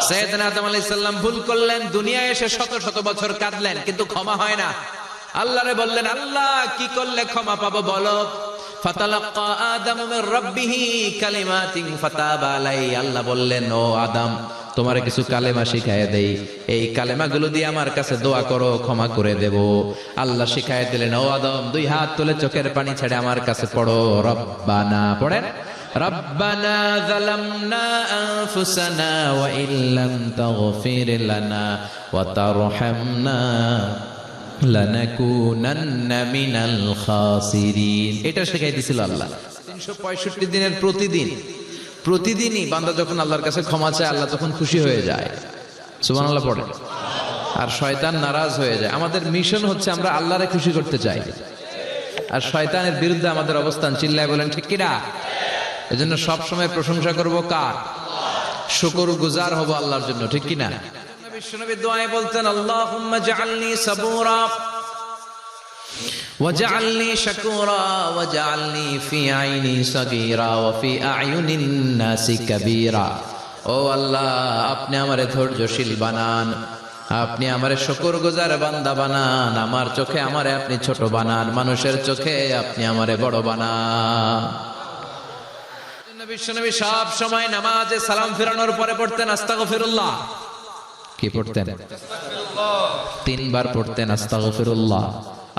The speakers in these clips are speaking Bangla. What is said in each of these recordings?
সাইয়েদনা আদম আলাইহিস সালাম ভুল করলেন, দুনিয়ায় এসে শত শত বছর কাঁদলেন, কিন্তু ক্ষমা হয় না। আল্লাহরে বললেন, আল্লাহ কি করলে ক্ষমা পাবো বলো? ফাতালাক্কা আদম মির রাব্বিহি কালিমাতিন ফাতাবা আলাইহি। আল্লাহ বললেন, ও আদম, তোমারে কিছু কালেমা শিখায় দেই, এই কালেমাগুলো দিয়ে আমার কাছে দোয়া করো, ক্ষমা করে দেব। আল্লাহ শিখায় দিলেন, ও আদম, দুই হাত তুলে চোখের পানি ছেড়ে আমার কাছে পড়ো, রব্বানা, পড়েন, রব্বানা যালামনা আনফুসানা ওয়া ইল্লাম তাগফির লানা ওয়া তারহামনা লানাকুনান্না মিনাল খাসিরিন। এটা শেখাই দিয়েছিল আল্লাহ। 365 দিনের প্রতিদিনই বান্দা যখন আল্লাহর কাছে ক্ষমা চায়, আল্লাহ তখন খুশি হয়ে যায়। সুবহানাল্লাহ পড়েন। আর শয়তান নারাজ হয়ে যায়। আমাদের মিশন হচ্ছে আমরা আল্লাহরে খুশি করতে চাই, আর শয়তানের বিরুদ্ধে আমাদের অবস্থান। চিল্লায় বলেন ঠিক কিনা? এজন্য সব সময় প্রশংসা করব কার? শুকরগুজার হব আল্লাহর জন্য, ঠিক কিনা? বিশ্বনবী দোয়ায় বলতেন, আল্লাহুম্মা জাআলনি সাবুরা ওয়াজআলনি শাকুরা ওয়াজআলনি ফি আইনি সাগীরা ওয়া ফি আ'য়ুনিন নাসি কাবীরা। ও আল্লাহ, আপনি আমারে ধৈর্যশীল বানান, আপনি আমারে শুকরগুজার বান্দা বানান, আমার চোখে আমারে আপনি ছোট বানান, মানুষের চোখে আপনি আমারে বড় বানান। বিশ্বনবী সব সময় নামাজে সালাম ফেরানোর পরে পড়তেন আস্তাগফিরুল্লাহ। কি পড়তেন? 3 বার পড়তেন আস্তাগফিরুল্লাহ,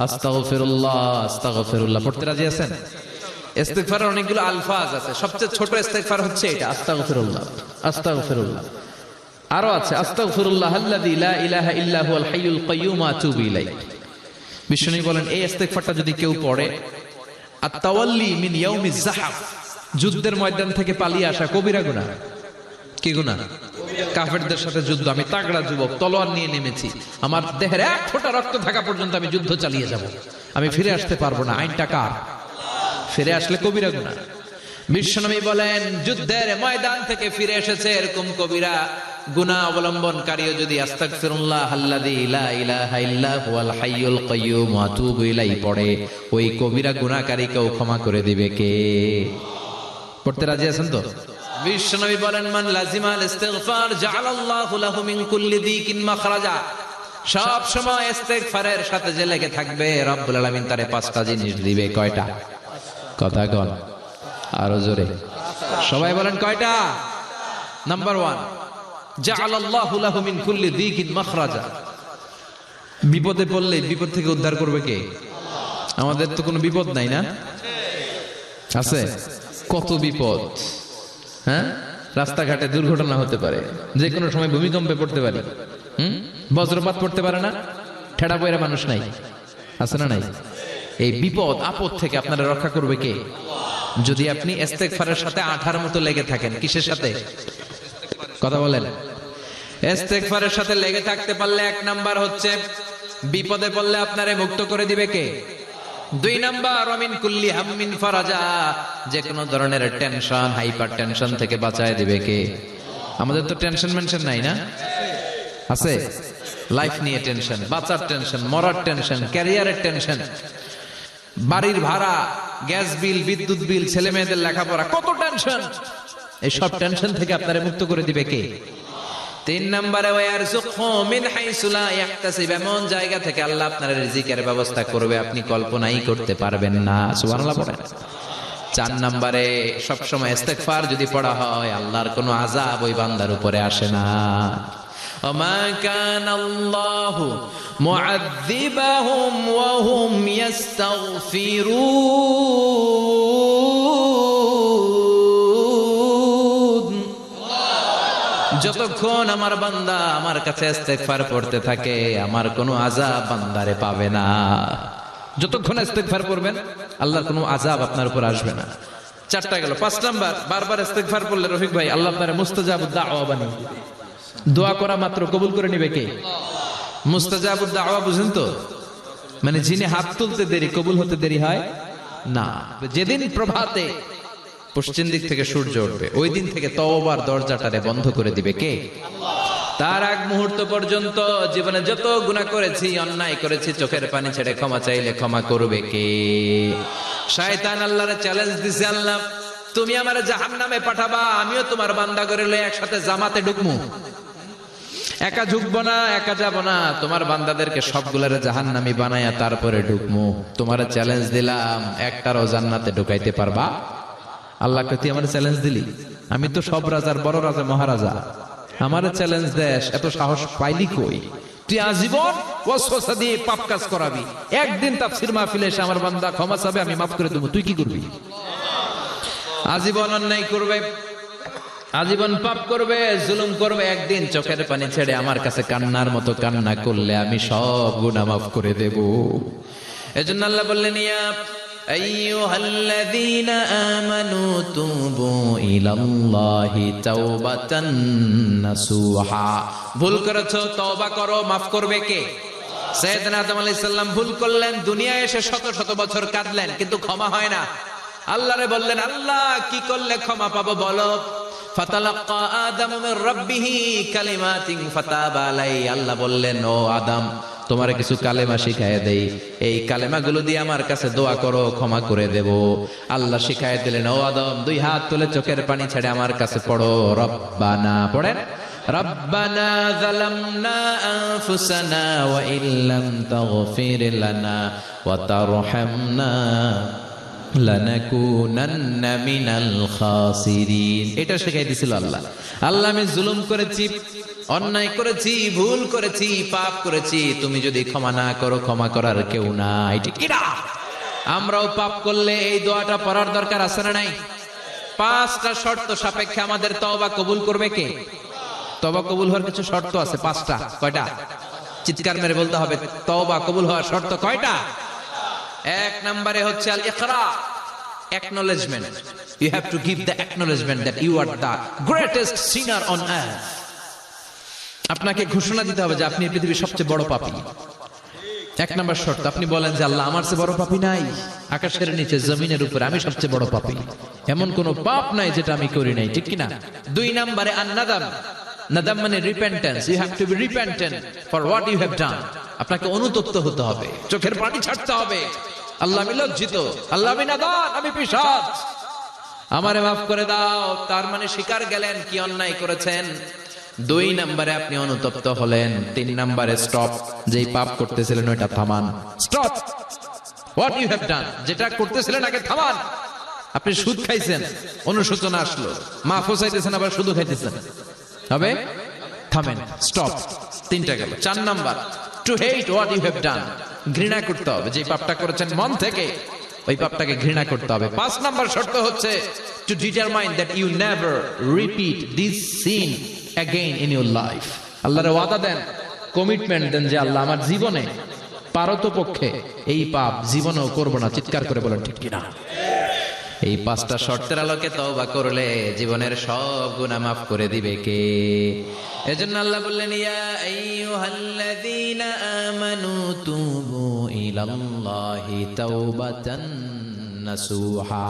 আস্তাগফিরুল্লাহ, আস্তাগফিরুল্লাহ। পড়তে রাজি আছেন? ইস্তিগফারের অনেকগুলো আলফাজ আছে, সবচেয়ে ছোট ইস্তিগফার হচ্ছে এটা, আস্তাগফিরুল্লাহ, আস্তাগফিরুল্লাহ। আরো আছে, আস্তাগফিরুল্লাহ আল্লাযী লা ইলাহা ইল্লা হুয়াল হাইয়ুল কাইয়্যুম ওয়া আতুবু ইলাইহি। বিশ্বনবী বলেন, এই ইস্তিগফারটা যদি কেউ পড়ে, আত-তাওয়াল্লি মিন ইয়াউমিজ যাহফ, যুদ্ধের ময়দান থেকে পালিয়ে আসা কবিরা গুনাহ। কি গুনাহ? কাফেরদের সাথে যুদ্ধ। আমি তাগড়া যুবক, তলোয়ার নিয়ে নেমেছি, আমার দেহের এক ফোঁটা রক্ত থাকা পর্যন্ত আমি যুদ্ধ চালিয়ে যাব, আমি ফিরে আসতে পারবো না। আইনটা কার? ফিরে আসলে কবিরা গুনাহ। বিশ্বনবী বলেন, যুদ্ধের ময়দান থেকে ফিরে এসেছে এরকম কবিরা গুনাহ অবলম্বনকারীও যদি আস্তাগফিরুল্লাহ আল্লাযী লা ইলাহা ইল্লা হুয়াল হাইয়ুল কাইয়্যুম ওয়া আতুবু ইলাইহি পড়ে, ওই কবিরা গুনাহকারীকেও ক্ষমা করে দিবে কে? পড়তে রাজি আছেন তো? বিশ্বনবী বলেন, মান লাজিমাল ইস্তিগফার জাআলাল্লাহু লাহু মিন কুল্লি দিকিন মাখরাজা। সব সময় ইস্তিগফারের সাথে যে লেগে থাকবে, রব্বুল আলামিন তারে 5টা জিনিস দিবে। কয়টা? কথা বল আরো জোরে, সবাই বলেন কয়টা? নাম্বার 1, জাআলাল্লাহু লাহু মিন কুল্লি দিকিন মাখরাজা। বিপদে পড়লে বিপদ থেকে উদ্ধার করবে কে? আমাদের তো কোনো বিপদ নাই না? আছে? কত বিপদ। হ্যাঁ, রাস্তাঘাটে দুর্ঘটনা হতে পারে, যে কোনো সময় ভূমিকম্পে পড়তে পারে, বজ্রপাত পড়তে পারে না, ঠেড়া পয়রা মানুষ নাই, আছে না নাই? এই বিপদ আপদ থেকে আপনারা রক্ষা করবে কে? যদি আপনি ইস্তিগফারের সাথে আঠার মতো লেগে থাকেন। কিসের সাথে? কথা বলেন। ইস্তিগফারের সাথে লেগে থাকতে পারলে 1 নাম্বার হচ্ছে বিপদে পড়লে আপনারে মুক্ত করে দিবে কে? 2 নাম্বার, ওয়ামিন কুল্লি হাম্মিন ফারাজা, যে কোনো ধরনের টেনশন, হাইপার টেনশন থেকে বাঁচায় দিবে কে? আমাদের তো টেনশন মেনশন নাই না? আছে? লাইফ নিয়ে টেনশন, বাঁচার টেনশন, মরার টেনশন, ক্যারিয়ারের টেনশন, বাড়ির ভাড়া, গ্যাস বিল, বিদ্যুৎ বিল, ছেলে মেয়েদের লেখাপড়া, কত টেনশন। এই সব টেনশন থেকে আপনারে মুক্ত করে দিবে কে? 3 নম্বরে, ওয়ারযুকহু মিন হাইসু লা ইয়াহতাসিব, এমন জায়গা থেকে আল্লাহ আপনার রিজিকের ব্যবস্থা করবে আপনি কল্পনাই করতে পারবেন না। সুবহানাল্লাহ পড়েন। 4 নম্বরে, সব সময় ইস্তিগফার যদি পড়া হয়, আল্লাহর কোনো আযাব ওই বান্দার উপরে আসে না। ওমা কানাল্লাহু মুআযযিবাহুম ওয়া হুম ইস্তাগফিরুন। যতক্ষণ আমার বান্দা আমার কাছে ইস্তিগফার পড়তে থাকে, আমার কোনো আযাব বান্দারে পাবে না। যতক্ষণ ইস্তিগফার পড়বেন, আল্লাহর কোনো আযাব আপনার উপর আসবে না। 4টা গেল। 5 নাম্বার, বারবার ইস্তিগফার পড়লে রফিক ভাই আল্লাহ আপনারে মুস্তাজাবুদ দাওয়া বানিয়ে দিবে। দোয়া করা মাত্র কবুল করে নিবে কে? মুস্তাজাবুদ দাওয়া বুঝেন তো? মানে যিনি হাত তুলতে দেরি, কবুল হতে দেরি হয় না। যেদিন প্রভাতে পশ্চিম দিক থেকে সূর্য উঠবে, ওই দিন থেকে তওবার দরজাটারে বন্ধ করে দিবে কে? তার আগ মুহূর্ত পর্যন্ত জীবনে যত গুনাহ করেছি, অন্যায় করেছি, চোখের পানি ছেড়ে ক্ষমা চাইলে ক্ষমা করবে কে? শয়তান আল্লাহরে চ্যালেঞ্জ দিছে, আল্লাহ তুমি আমারে জাহান্নামে পাঠাবা, আমিও তোমার বান্দা করে লয়ে একসাথে জামাতে ঢুকমু। একা ঝুঁকবো না, একা যাবো না, তোমার বান্দাদেরকে সবগুলার জাহান্নামী বানায়া তারপরে ঢুকমু। তোমার চ্যালেঞ্জ দিলাম, একটারও জান্নাতে ঢুকাইতে পারবা? আল্লাহকে তুই আমার চ্যালেঞ্জ দিলি? আমি তো সব রাজার বড় রাজা, মহারাজা, আমার চ্যালেঞ্জ দেশ, এত সাহস পাইলি কই? তুই আজীবন ওয়াসওয়াসা দিয়ে পাপ কাজ করাবি, একদিন তাফসীর মাহফিলে এসে আমার বান্দা ক্ষমা চাবে, আমি মাফ করে দেবো, তুই কি করবি? আজীবন অন্যায় করবে, আজীবন পাপ করবে, জুলুম করবে, একদিন চোখের পানি ছেড়ে আমার কাছে কান্নার মতো কান্না করলে আমি সব গুনাহ মাফ করে দেব। এজন্য আল্লাহ বললেন, ইয়া আইয়ুহাল্লাযীনা আমানু তুবু ইলাল্লাহি তাওবাতান নাসুহা। ভুল করেছো, তওবা করো, মাফ করবে কে? সাইয়েদনা আদম আলাইহিস সালাম ভুল করলেন, দুনিয়ায় এসে শত শত বছর কাঁদলেন, কিন্তু ক্ষমা হয় না। আল্লাহরে বললেন, আল্লাহ কি করলে ক্ষমা পাবো বলো? ফাতালাক্কা আদামু মির রাব্বিহি কালিমাতিন ফাতাবা আলাইহি। আল্লাহ বললেন, ও আদম, তোমার কিছু কালেমা শিখায় দেই, এই কালেমাগুলো দিয়ে আমার কাছে দোয়া করো, ক্ষমা করে দেব। আল্লাহ শিখায় দিলেন, ও আদম, দুই হাত তুলে চোখের পানি ছেড়ে আমার কাছে পড়ো, রব্বানা, পড়েন, রব্বানা যালামনা আনফুসানা ওয়া ইল্লাম তাগফির লানা ওয়া তারহামনা লানাকুনান্না মিনাল খাসিরিন। এটা শিখাই দিছিল আল্লাহ। আল্লাহ, আমি জুলুম করেছি, অন্যায় করেছি, ভুল করেছি, পাপ করেছি, তুমি যদি ক্ষমা না করো, ক্ষমা করার কেউ নাই, ঠিক কি না? আমরাও পাপ করলে এই দোয়াটা পড়ার দরকার আছে না নাই? 5টা শর্ত সাপেক্ষে আমাদের তওবা কবুল করবে কে? তওবা কবুল হওয়ার কিছু শর্ত আছে 5টা। কয়টা? চিৎকার মেরে বলতে হবে, তওবা কবুল হওয়ার শর্ত কয়টা? 1 নম্বরে হচ্ছে আল ইকরা, acknowledgement. You have to give the acknowledgement that you are the greatest sinner on earth. আপনাকে ঘোষণা দিতে হবে যে আপনি পৃথিবীর সবচেয়ে বড় পাপী। 1 নম্বর শর্ত, আপনি বলেন যে আল্লাহ, আমার চেয়ে বড় পাপী নাই, আকাশের নিচে জমিনের উপরে আমি সবচেয়ে বড় পাপী, এমন কোন পাপ নাই যেটা আমি করি নাই, ঠিক কি না? 2 নম্বরে আন-নাদাম। নাদাম মানে repentance. You have to be repentant for what you have done. আপনাকে অনুতপ্ত হতে হবে, চোখের পানি ছাড়তে হবে। আল্লাহ, আমি লজ্জিত, আল্লাহ আমি নাদান, আমি পিশাচ, আমারে মাফ করে দাও। তার মানে স্বীকার গেলেন কি অন্যায় করেছেন। 2 নম্বরে আপনি অনুতপ্ত হলেন। 3 নম্বরে স্টপ, যেই পাপ করতেছিলেন ওইটা থামান। Stop what you have done, যেটা করতেছিলেন আগে থামান। আপনি সুদ খাইছেন, অনুশোচনা আসলো, মাফও চাইতেছেন, আবার সুদও খাইতেছেন, হবে? থামেন, স্টপ। 3টা গেল। 4 number, to hate what you have done, ঘৃণা করতে হবে, যে পাপটা করেছেন মন থেকে ওই পাপটাকে ঘৃণা করতে হবে। 5 নাম্বার শর্ত হচ্ছে to determine that you never repeat this sin again in your life. আল্লাহর ওয়াদা দেন, কমিটমেন্ট দেন যে আল্লাহ, আমার জীবনে পারতপক্ষে এই পাপ জীবনেও করব না। চিৎকার করে বলেন ঠিক কিনা? এই 5টা শর্তের আলোকে তওবা করলে জীবনের সব গুনাহ মাফ করে দিবে কে? এজন্য আল্লাহ বললেন, ইয়া আইয়ুহাল্লাযীনা আমানু তুবু ইলাল্লাহি তাওবাতান নাসুহা।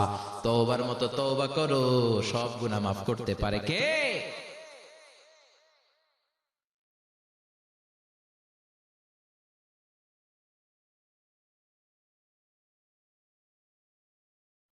তওবার মতো তওবা করো, সব গুনাহ মাফ করতে পারে কে?